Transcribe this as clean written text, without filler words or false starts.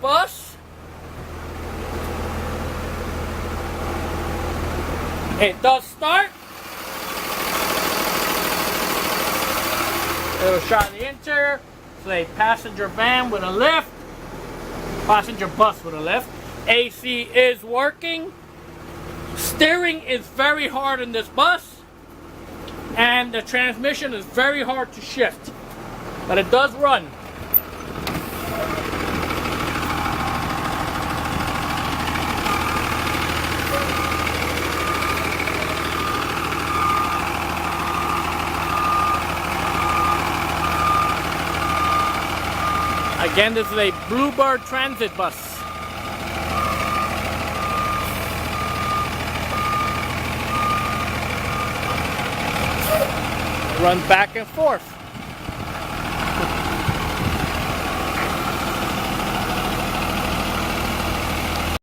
bus. It does start. It'll show the interior. It's a passenger van with a lift. Passenger bus with a lift. AC is working. Steering is very hard in this bus. And the transmission is very hard to shift. But it does run. Again, this is a Bluebird transit bus. Runs back and forth.